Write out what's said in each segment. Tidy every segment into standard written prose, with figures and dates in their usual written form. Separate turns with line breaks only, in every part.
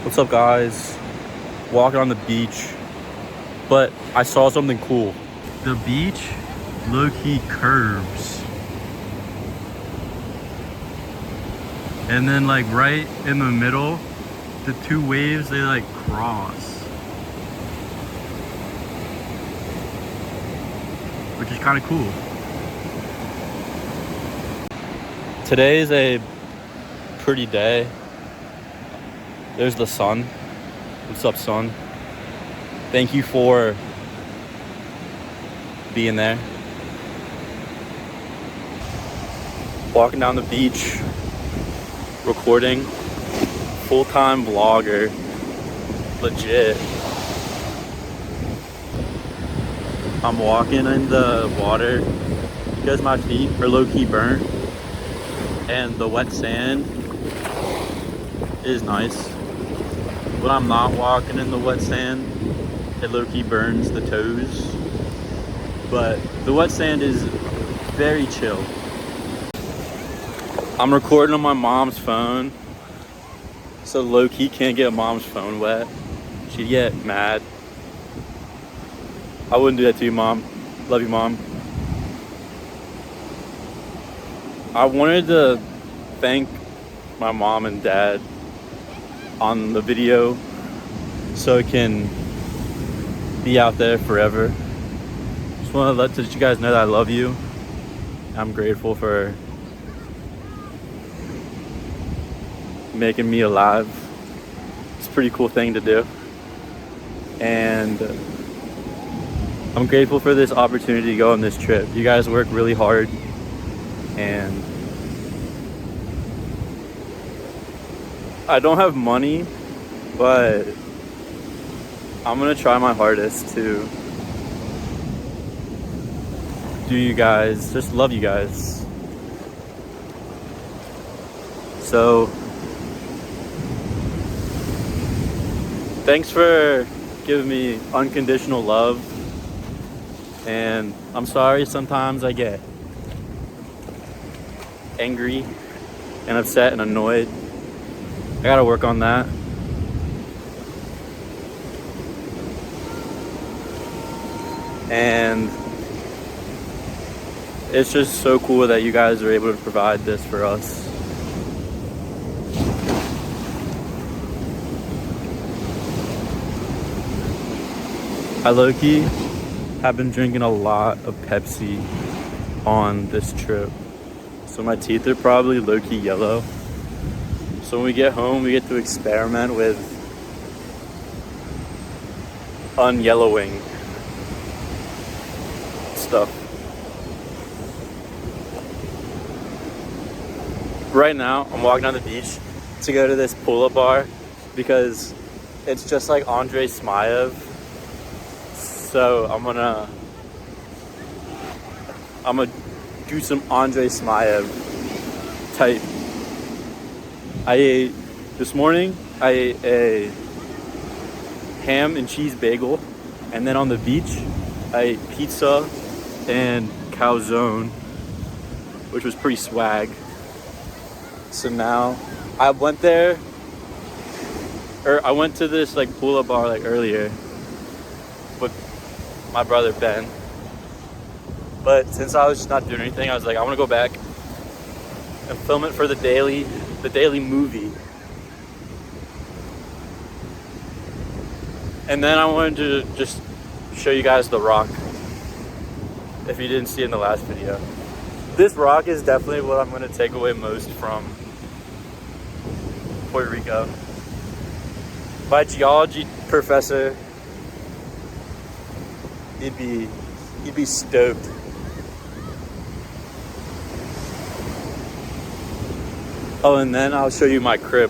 What's up, guys? Walking on the beach, but I saw something cool. The beach low-key curves, and then like right in the middle, the two waves, they like cross, which is kind of cool. Today is a pretty day. There's the sun. What's up, sun? Thank you for being there. Walking down the beach, recording, full-time vlogger, legit. I'm walking in the water because my feet are low-key burnt and the wet sand is nice. When I'm not walking in the wet sand, it low-key burns the toes. But the wet sand is very chill. I'm recording on my mom's phone, so low-key can't get mom's phone wet. She'd get mad. I wouldn't do that to you, Mom. Love you, Mom. I wanted to thank my mom and dad on the video so it can be out there forever. Just want to let you guys know that I love you. I'm grateful for making me alive. It's a pretty cool thing to do, and I'm grateful for this opportunity to go on this trip. You guys work really hard, and I don't have money, but I'm gonna try my hardest to do you guys, just love you guys. So thanks for giving me unconditional love, and I'm sorry sometimes I get angry and upset and annoyed. I gotta work on that. And it's just so cool that you guys are able to provide this for us. I low-key have been drinking a lot of Pepsi on this trip, so my teeth are probably low-key yellow. So when we get home, we get to experiment with unyellowing stuff. Right now, I'm walking on the beach to go to this pull-up bar because it's just like Andrei Smayev. So I'm gonna do some Andrei Smayev type. This morning, I ate a ham and cheese bagel, and then on the beach, I ate pizza and calzone, which was pretty swag. So now, I went to this like pull-up bar like earlier with my brother Ben. But since I was just not doing anything, I was like, I want to go back and film it for the daily movie. And then I wanted to just show you guys the rock, if you didn't see it in the last video. This rock is definitely what I'm going to take away most from Puerto Rico. My geology professor, he'd be stoked. Oh, and then I'll show you my crib.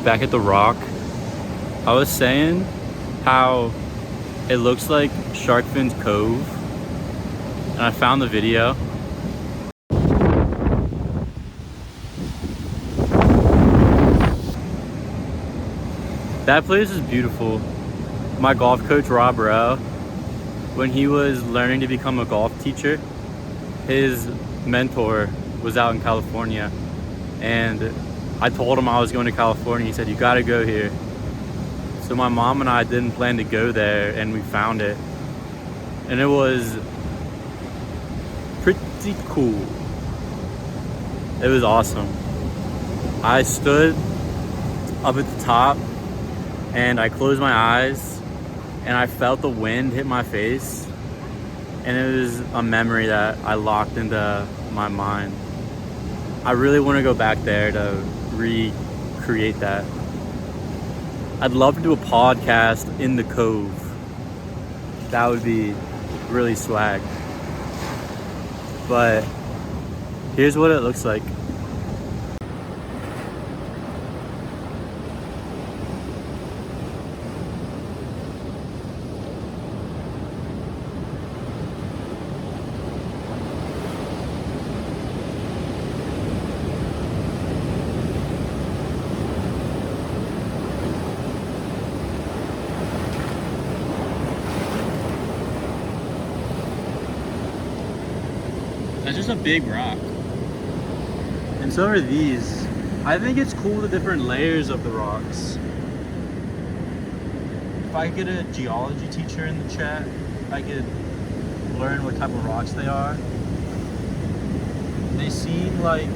back at the rock, I was saying how it looks like Shark Fin's Cove, and I found the video. That place is beautiful. My golf coach, Rob Rowe, when he was learning to become a golf teacher, his mentor was out in California, and I told him I was going to California. He said, "You gotta go here." So my mom and I didn't plan to go there, and we found it, and it was pretty cool. It was awesome. I stood up at the top and I closed my eyes and I felt the wind hit my face, and it was a memory that I locked into my mind. I really want to go back there to recreate that. I'd love to do a podcast in the Cove. That would be really swag. But here's what it looks like. That's just a big rock. And so are these. I think it's cool, the different layers of the rocks. If I get a geology teacher in the chat, I could learn what type of rocks they are. They seem like,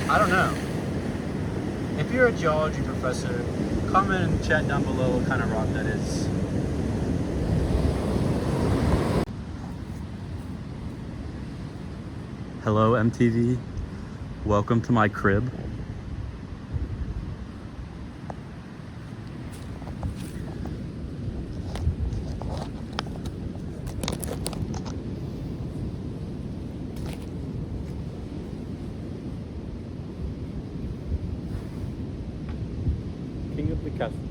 I don't know. If you're a geology professor, comment in the chat down below what kind of rock that is. Hello MTV, welcome to my crib.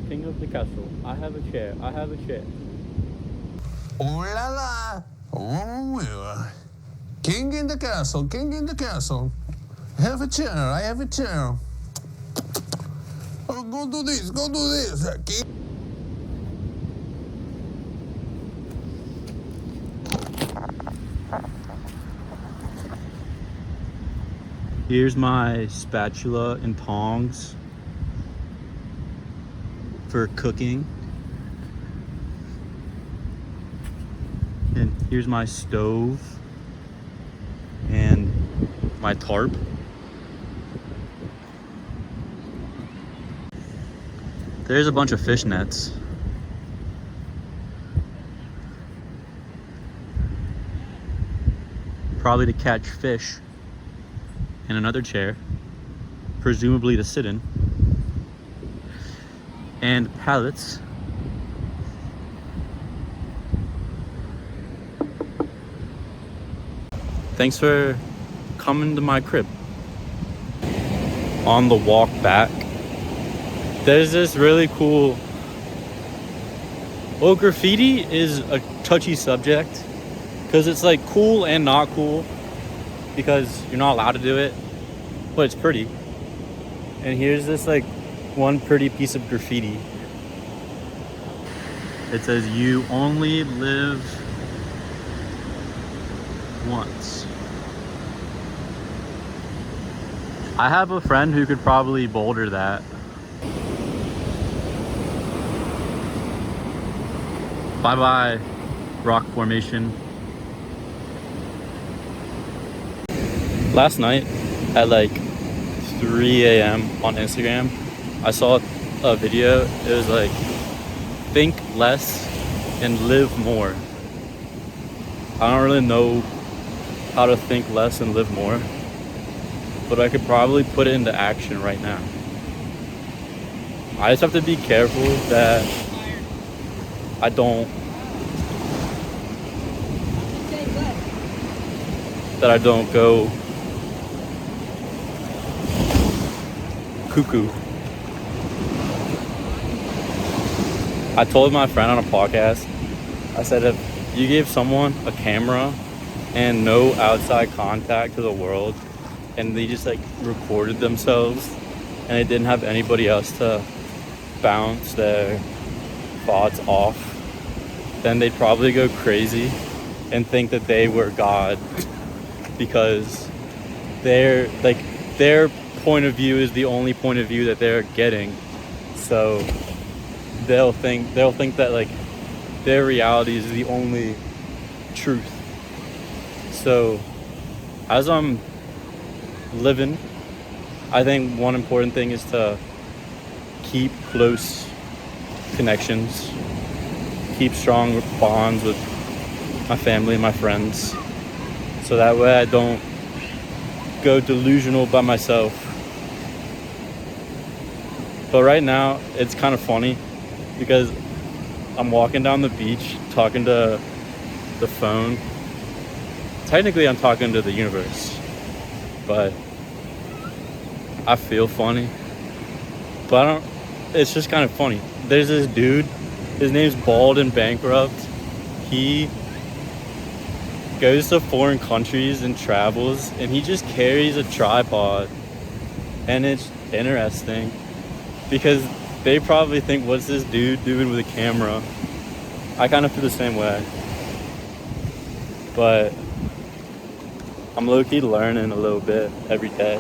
King of the castle, I have a chair, I have a chair.
Oh la la, oh, king in the castle, king in the castle. Have a chair, I have a chair. Oh, go do this, king.
Here's my spatula and tongs for cooking. And here's my stove and my tarp. There's a bunch of fish nets. Probably to catch fish. And another chair, presumably to sit in. And pallets. Thanks for coming to my crib. On the walk back, there's this really cool, well, graffiti is a touchy subject because it's like cool and not cool because you're not allowed to do it, but it's pretty. And here's this like one pretty piece of graffiti. It says, "You only live once." I have a friend who could probably boulder that. Bye bye, rock formation. Last night at like 3 a.m. on Instagram, I saw a video. It was like, think less and live more. I don't really know how to think less and live more, but I could probably put it into action right now. I just have to be careful that I don't go cuckoo. I told my friend on a podcast, I said, if you gave someone a camera and no outside contact to the world, and they just like recorded themselves, and they didn't have anybody else to bounce their thoughts off, then they'd probably go crazy and think that they were God, because their point of view is the only point of view that they're getting. So they'll think that like their reality is the only truth. So as I'm living, I think one important thing is to keep close connections, keep strong bonds with my family and my friends, so that way I don't go delusional by myself. But right now it's kind of funny because I'm walking down the beach talking to the phone. Technically I'm talking to the universe, but I feel funny. But it's just kind of funny. There's this dude, his name's Bald and Bankrupt. He goes to foreign countries and travels, and he just carries a tripod. And it's interesting because they probably think, what's this dude doing with a camera? I kind of feel the same way. But I'm low-key learning a little bit every day.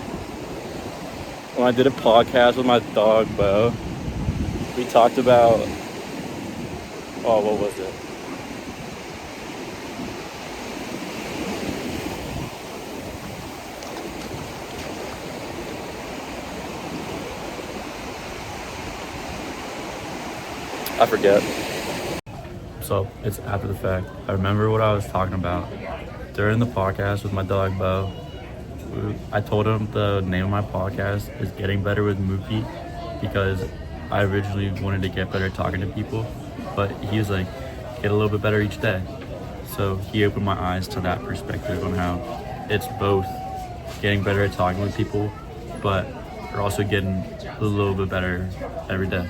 When I did a podcast with my dog, Bo, we talked about, what was it? I forget. So it's after the fact. I remember what I was talking about during the podcast with my dog Bo. I told him the name of my podcast is Getting Better with Mookie, because I originally wanted to get better at talking to people, but he was like, get a little bit better each day. So he opened my eyes to that perspective on how it's both getting better at talking with people, but we're also getting a little bit better every day.